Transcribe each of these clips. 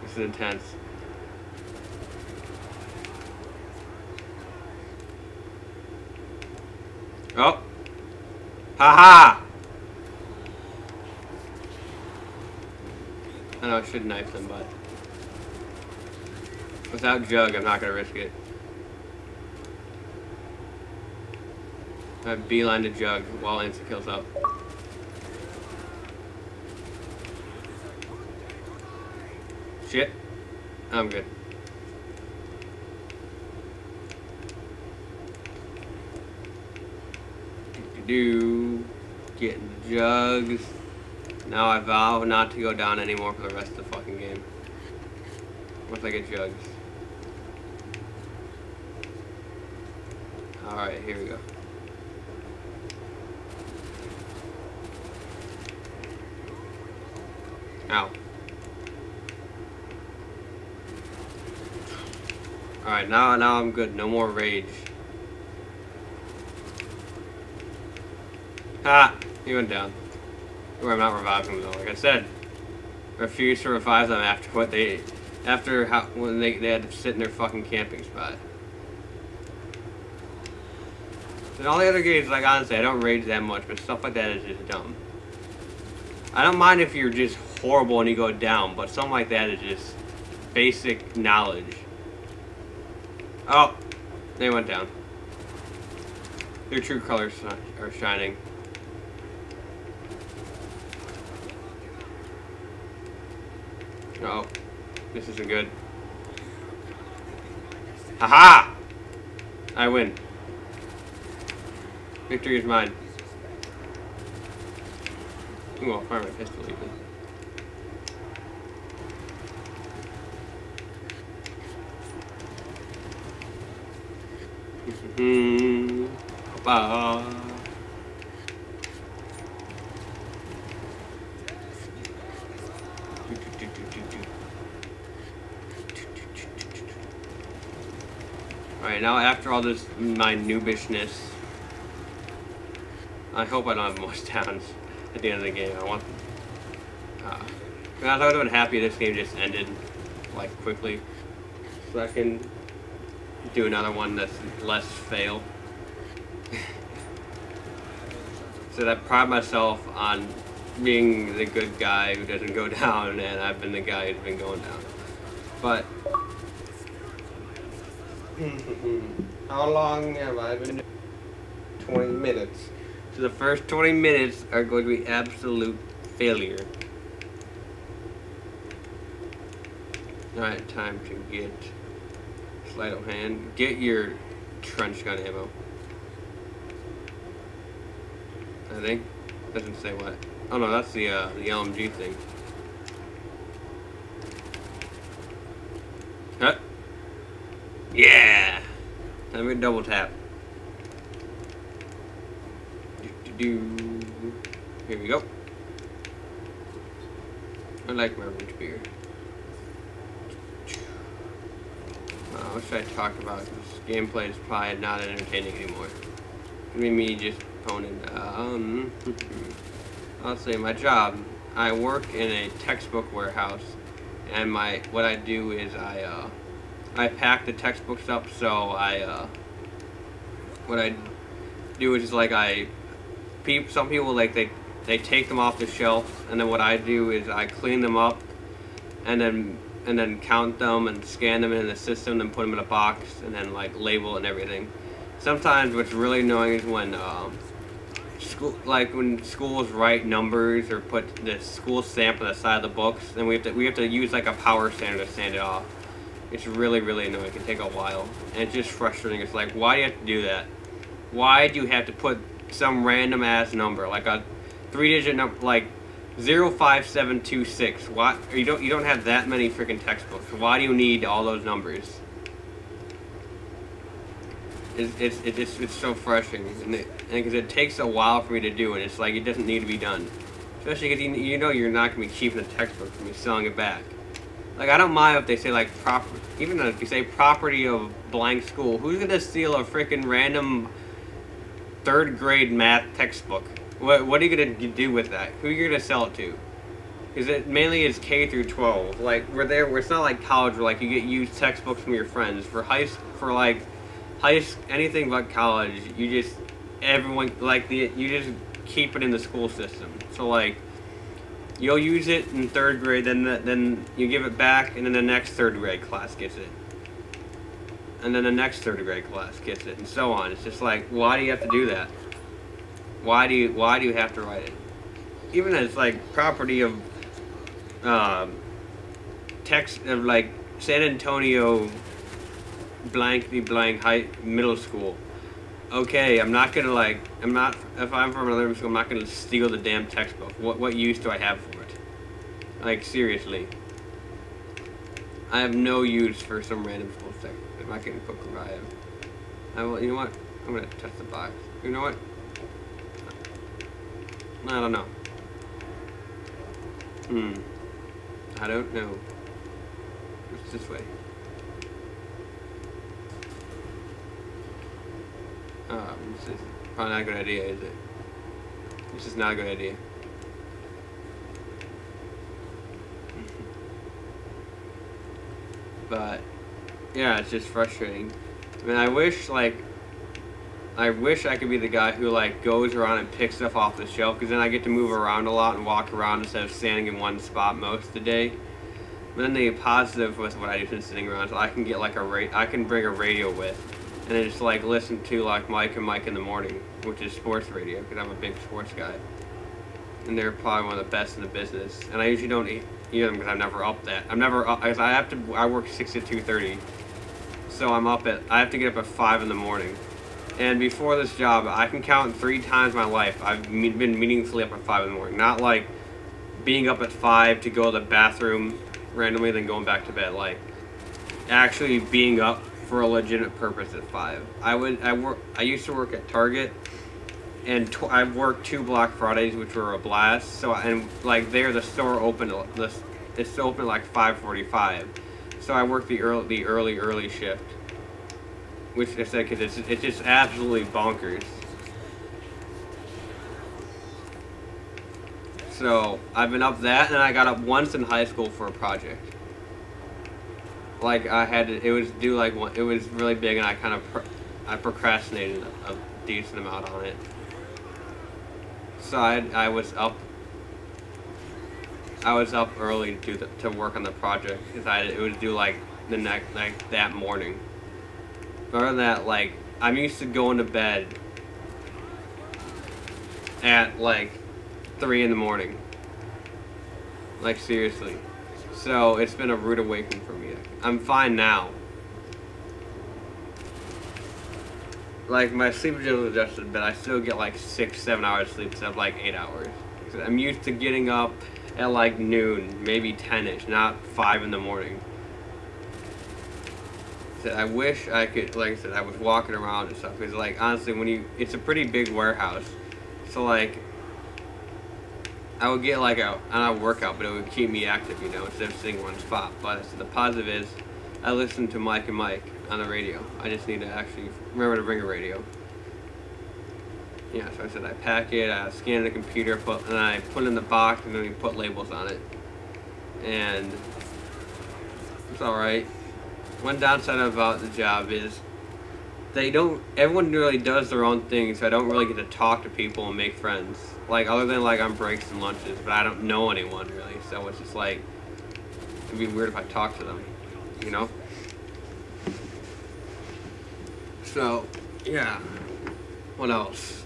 This is intense. Oh! Haha! I know I should knife them, but without Jug, I'm not gonna risk it. I beeline to Jug while Insta kills up. Shit. I'm good. Getting Jugs. Now I vow not to go down anymore for the rest of the fucking game. Once I get Jugs. Alright, here we go. Ow. Alright, now I'm good. No more rage. Ah! He went down. Or I'm not reviving them though. Like I said, refuse to revive them after what they... when they had to sit in their fucking camping spot. And all the other games, like honestly, I don't rage that much, but stuff like that is just dumb. I don't mind if you're just horrible and you go down, but something like that is just basic knowledge. Oh, they went down. Their true colors are shining. Oh, this isn't good. Haha! I win. Victory is mine. Ooh, I'll fire my pistol even. Alright, now after all this, my noobishness, I hope I don't have most downs at the end of the game. I want... I thought I would have been happy this game just ended, like, quickly. So I can do another one that's less fail. So that I pride myself on being the good guy who doesn't go down, and I've been the guy who's been going down. But... how long have I been doing? 20 minutes. So the first 20 minutes are going to be absolute failure. Alright, time to get sleight of hand. Get your trench gun ammo. I think. Doesn't say what. Oh no, that's the LMG thing. Huh? Yeah! Time to double tap. Here we go. I like my root beer. What should I talk about? This gameplay is probably not entertaining anymore. I mean, me just poning. I'll say my job. I work in a textbook warehouse, and what I do is I pack the textbooks up. So what I do is like some people like they take them off the shelf, and then what I do is I clean them up, and then count them and scan them in the system, then put them in a box, and then like label and everything. Sometimes what's really annoying is when when schools write numbers or put the school stamp on the side of the books, and we have to use like a power sander to sand it off. It's really, really annoying. It can take a while, and it's just frustrating. It's like, why do you have to do that? Why do you have to put some random ass number, like a 3-digit number, like 05726? Why you don't have that many freaking textbooks? Why do you need all those numbers? It's so frustrating, because it takes a while for me to do, and it's like it doesn't need to be done. Especially because you know you're not gonna be keeping the textbook from me, selling it back. Like, I don't mind if they say like even if you say property of blank school. Who's gonna steal a freaking random 3rd grade math textbook? What are you gonna do with that? Who are you gonna sell it to? Because it mainly is K through 12. Like, we're there, where it's not like college where, like, you get used textbooks from your friends. For anything but college, you just, everyone, like, you just keep it in the school system. So, like, you'll use it in 3rd grade, then you give it back, and then the next 3rd grade class gets it. And then the next 3rd grade class gets it, and so on. It's just like, why do you have to do that? Why do you have to write it? Even as, like, property of, text of, like, San Antonio blankety blank middle school. Okay, I'm not gonna, like, if I'm from another school, I'm not gonna steal the damn textbook. What use do I have for it? Like, seriously. I have no use for some random school textbook. I'm not getting cooked where I am. You know what? I'm gonna test the box. You know what? I don't know. I don't know. It's this way. This is probably not a good idea, is it? This is not a good idea. But yeah, it's just frustrating. I mean, I wish I could be the guy who, like, goes around and picks stuff off the shelf, because then I get to move around a lot and walk around instead of standing in one spot most of the day. But then the positive with what I do since sitting around, so I can get, like, I can bring a radio with, and then just, like, listen to, like, Mike and Mike in the morning, which is sports radio, because I'm a big sports guy. And they're probably one of the best in the business. And I usually don't eat them because I'm never up that. I'm never up, I work 6 to 2:30. So I have to get up at 5 in the morning. And before this job, I can count 3 times in my life I've been meaningfully up at 5 in the morning. Not like being up at 5 to go to the bathroom randomly, then going back to bed. Like, actually being up for a legitimate purpose at 5. I used to work at Target, and I've worked 2 Black Fridays, which were a blast. So, and like there, the store opened. It's open like 5:45. So I worked the early shift. Which I said, because it's just absolutely bonkers. So I've been up that, and I got up once in high school for a project. Like, it was due, like, it was really big, and I procrastinated a decent amount on it. So I was up early to work on the project, because it was due, like, that morning. Other than that, like, I'm used to going to bed at, like, 3 in the morning. Like, seriously. So, it's been a rude awakening for me. I'm fine now. Like, my sleep schedule is adjusted, but I still get, like, 6-7 hours sleep instead of, like, 8 hours. I'm used to getting up at, like, noon, maybe 10-ish, not 5 in the morning. I wish I could, like I said, I was walking around and stuff, because, like, honestly, it's a pretty big warehouse, so, like, I would get, like, not a workout, but it would keep me active, you know, instead of sitting in one spot. But the positive is, I listen to Mike and Mike on the radio. I just need to actually remember to bring a radio. Yeah, so I said I pack it, I scan the computer, and I put it in the box, and then we put labels on it. And it's alright. One downside about the job is everyone really does their own thing, so I don't really get to talk to people and make friends. Like, other than, like, on breaks and lunches, but I don't know anyone, really, so it's just, like, it'd be weird if I talked to them, you know? So, yeah. What else?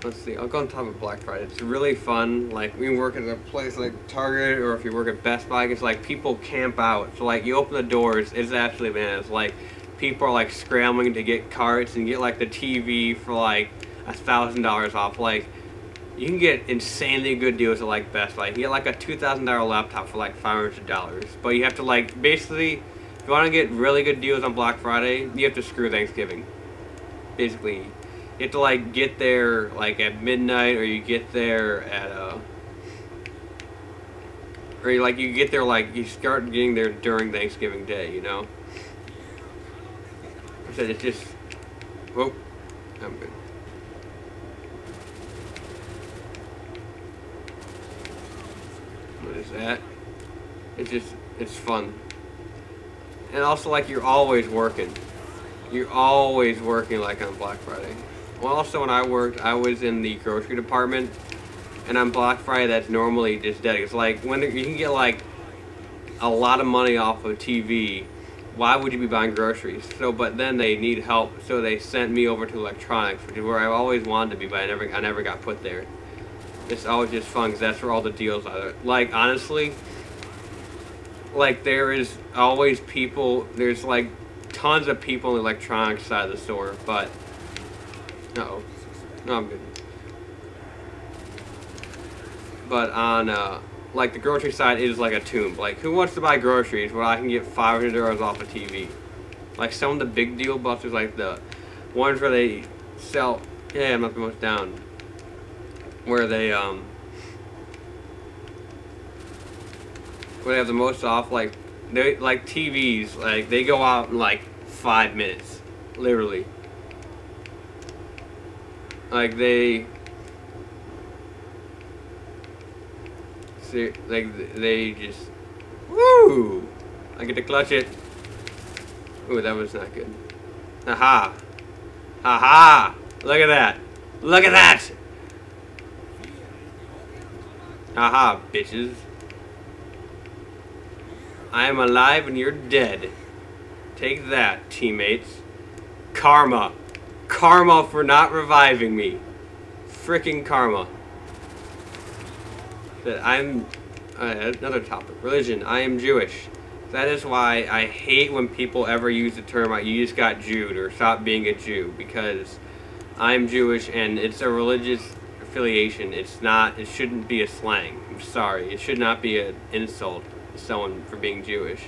Let's see, I'll go on top of Black Friday. It's really fun. Like, we work at a place like Target, or if you work at Best Buy, it's like people camp out. So, like, you open the doors, it's actually bananas. Like, people are, like, scrambling to get carts and get, like, the TV for, like, $1,000 off. Like, you can get insanely good deals at, like, Best Buy. You can get, like, a $2,000 laptop for, like, $500. But you have to, like, basically, if you want to get really good deals on Black Friday, you have to screw Thanksgiving. Basically. You have to, like, get there, like, at midnight, or you get there at, or, you get there, like, you start getting there during Thanksgiving Day, you know? I said, it's just, whoa, I'm good. that. It's fun. And also, like, you're always working. You're always working, like, on Black Friday. Well, also, when I worked, I was in the grocery department. And on Black Friday, that's normally just dead. It's like, when you can get, like, a lot of money off of TV, why would you be buying groceries? So, but then they need help, so they sent me over to electronics, which is where I always wanted to be, but I never got put there. It's always just fun, because that's where all the deals are. Like, honestly, like, there is always people, there's, like, tons of people on the electronics side of the store, but, no, I'm good. But on, like, the grocery side is like a tomb. Like, who wants to buy groceries where I can get $500 off a TV? Like, some of the big deal busters, like the ones where they sell, yeah, I'm not the most down, where they have the most off, like, they, like, TVs, like, they go out in, like, 5 minutes, literally. Like, they just, woo! I get to clutch it. Ooh, that was not good. Haha. Haha! Look at that. Look at that! Haha, bitches. I am alive and you're dead. Take that, teammates. Karma. Karma for not reviving me. Frickin' karma. That I'm... another topic. Religion. I am Jewish. That is why I hate when people ever use the term, you just got Jewed, or stop being a Jew, because I'm Jewish and it's a religious affiliation. It's not, it shouldn't be a slang. I'm sorry. It should not be an insult to someone for being Jewish.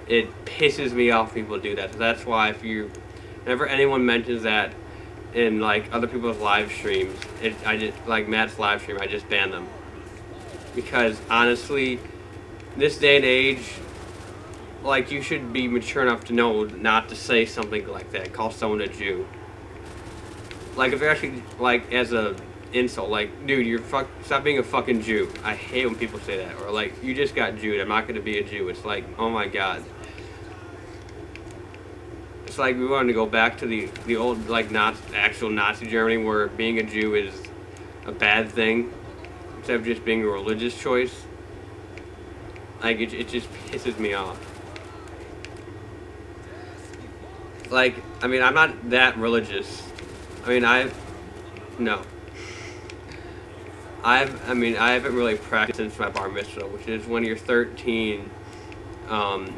It pisses me off when people do that. So that's why whenever anyone mentions that in, like, other people's live streams, I just, like Matt's live stream, I just ban them. Because, honestly, this day and age, like, you should be mature enough to know not to say something like that. Call someone a Jew. Like, if you're actually, like, as a insult, like, dude, stop being a fucking Jew. I hate when people say that. Or, like, you just got Jewed, I'm not going to be a Jew. It's like, oh my god. It's like we wanted to go back to the old, like, actual Nazi Germany, where being a Jew is a bad thing, instead of just being a religious choice. Like, it just pisses me off. Like, I mean, I'm not that religious. I mean, I haven't really practiced since my bar mitzvah, which is when you're 13.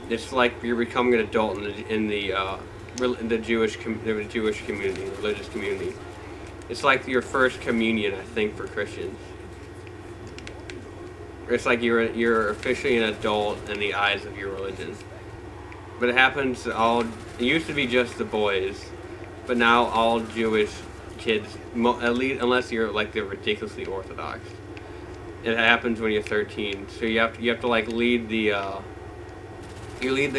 It's like you're becoming an adult in the Jewish community, religious community. It's like your first communion, I think, for Christians. It's like you're officially an adult in the eyes of your religion. But it happens it used to be just the boys, but now all Jewish kids, at least unless you're, like, they're ridiculously Orthodox. It happens when you're 13, so you have to like lead the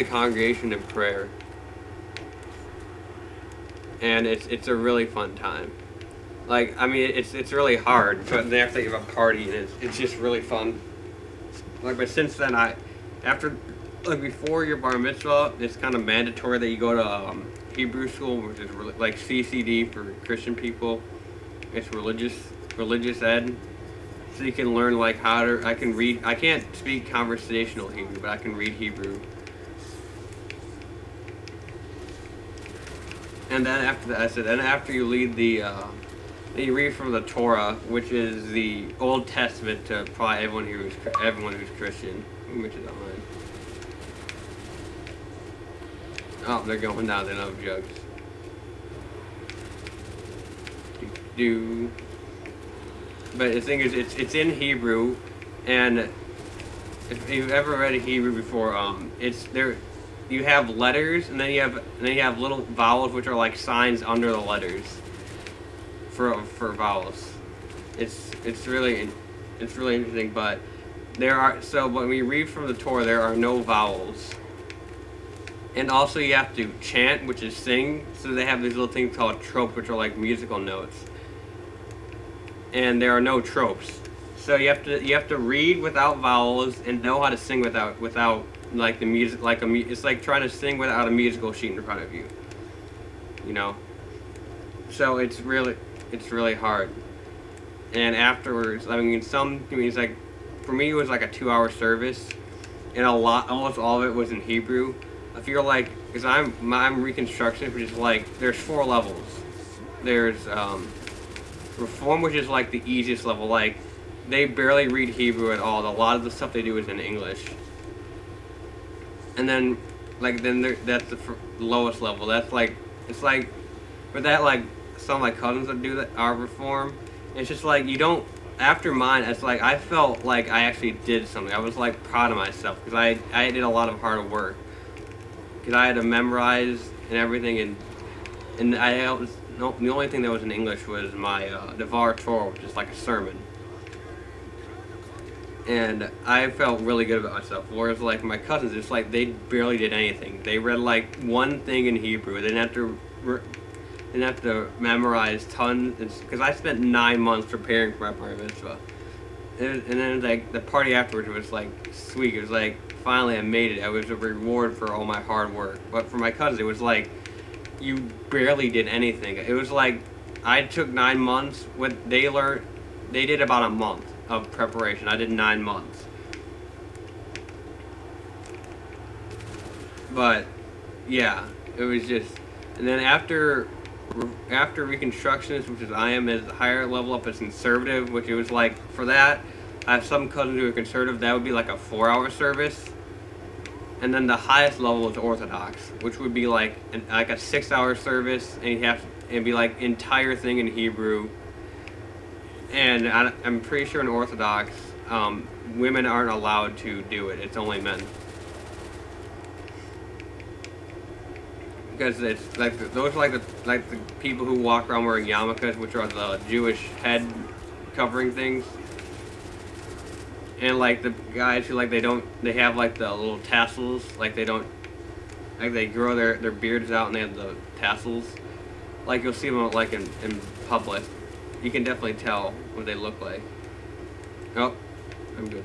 congregation in prayer, and it's a really fun time. Like, I mean, it's really hard, but then after you have a party, and it's just really fun. Like, but since then, like, before your bar mitzvah, it's kind of mandatory that you go to Hebrew school, which is like CCD for Christian people. It's religious ed, so you can learn, like, I can't speak conversational Hebrew, but I can read Hebrew. And then after that, after you lead then you read from the Torah, which is the Old Testament to probably everyone who's Christian, which is on mine. Oh, they're going down. They love jugs. But the thing is, it's in Hebrew, and if you've ever read Hebrew before, it's there. You have letters, and then you have little vowels, which are like signs under the letters for vowels. It's really interesting, but when we read from the Torah, there are no vowels. And also you have to chant, which is sing, so they have these little things called tropes, which are like musical notes. And there are no tropes. So you have to read without vowels and know how to sing without like the music, it's like trying to sing without a musical sheet in front of you. You know. So it's really hard. And afterwards, I mean, it's like, for me it was like a 2-hour service, and almost all of it was in Hebrew. I feel like, because I'm Reconstruction, which is like, there's 4 levels. There's Reform, which is like the easiest level. Like, they barely read Hebrew at all. A lot of the stuff they do is in English. And then, like, that's the lowest level. That's like, it's like, for that, like, some of my cousins that do that are Reform. It's just like, you don't, after mine, it's like, I felt like I actually did something. I was like proud of myself, because I did a lot of hard work. Because I had to memorize and everything, and the only thing that was in English was my Devar Torah, which is like a sermon. And I felt really good about myself. Whereas like my cousins, it's like they barely did anything. They read like one thing in Hebrew. They didn't have to memorize tons. Because I spent 9 months preparing for my bar mitzvah. And then like the party afterwards was like sweet. It was like, finally I made it. It was a reward for all my hard work. But for my cousins, it was like, you barely did anything. It was like, I took 9 months. What they learned, they did about a month of preparation. I did 9 months. But yeah, it was just, and then after Reconstructionist, which is I am as the higher level up as Conservative, which it was like, for that, I have some cousins who are Conservative, that would be like a 4-hour service. And then the highest level is Orthodox, which would be like a 6-hour service, and it'd be like entire thing in Hebrew. And I'm pretty sure in Orthodox, women aren't allowed to do it. It's only men. Because it's like those are like the people who walk around wearing yarmulkes, which are the Jewish head covering things. And like the guys who they have like the little tassels, like they grow their beards out and they have the tassels. Like you'll see them like in public. You can definitely tell what they look like. Oh, I'm good.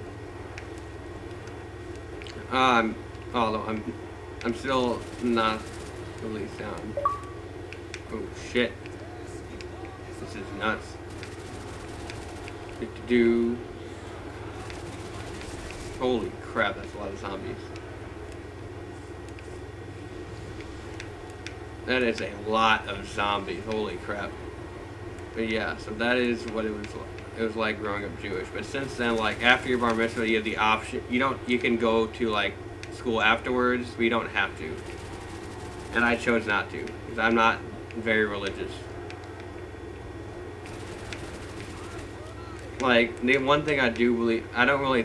Although I'm still not really sound. Oh shit. This is nuts. Holy crap, that's a lot of zombies. That is a lot of zombies. Holy crap. But yeah, so that is what it was like growing up Jewish. But since then, like after your bar mitzvah, you have the option. You can go to like school afterwards. We don't have to. And I chose not to because I'm not very religious. Like the one thing I do believe, I don't really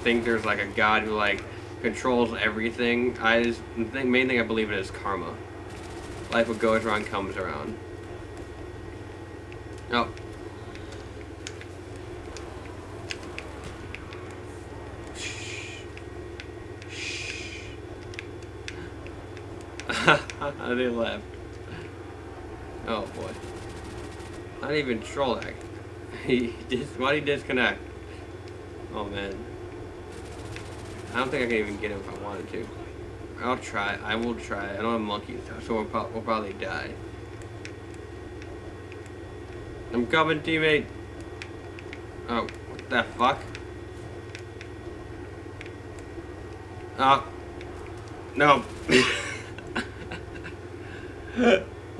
think there's like a God who like controls everything. The main thing I believe in is karma. Like what goes around comes around. Oh. They left. Oh boy. Not even troll that. Why'd he disconnect? Oh man. I don't think I can even get him if I wanted to. I'll try. I will try. I don't have monkeys, so we'll probably die. I'm coming, teammate. Oh, what the fuck? Oh. No.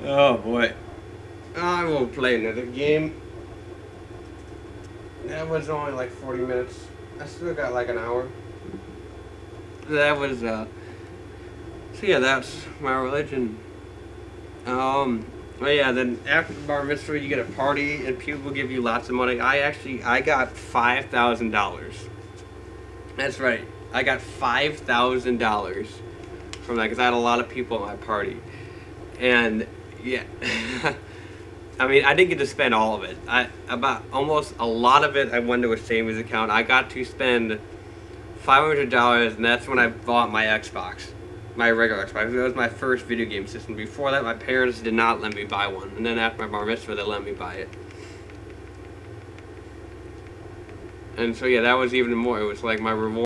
Oh boy. I will play another game. That was only like 40 minutes. I still got like an hour. That was, so yeah, that's my religion. But yeah, then after the bar mitzvah, you get a party and people will give you lots of money. I got $5,000. That's right. I got $5,000 from that because I had a lot of people at my party. And yeah, I mean, I didn't get to spend all of it. Almost a lot of it I went to a savings account. I got to spend $500, and that's when I bought my Xbox, my regular Xbox. That was my first video game system. Before that, my parents did not let me buy one, and then after my bar mitzvah, they let me buy it. And so yeah, that was even more. It was like my reward.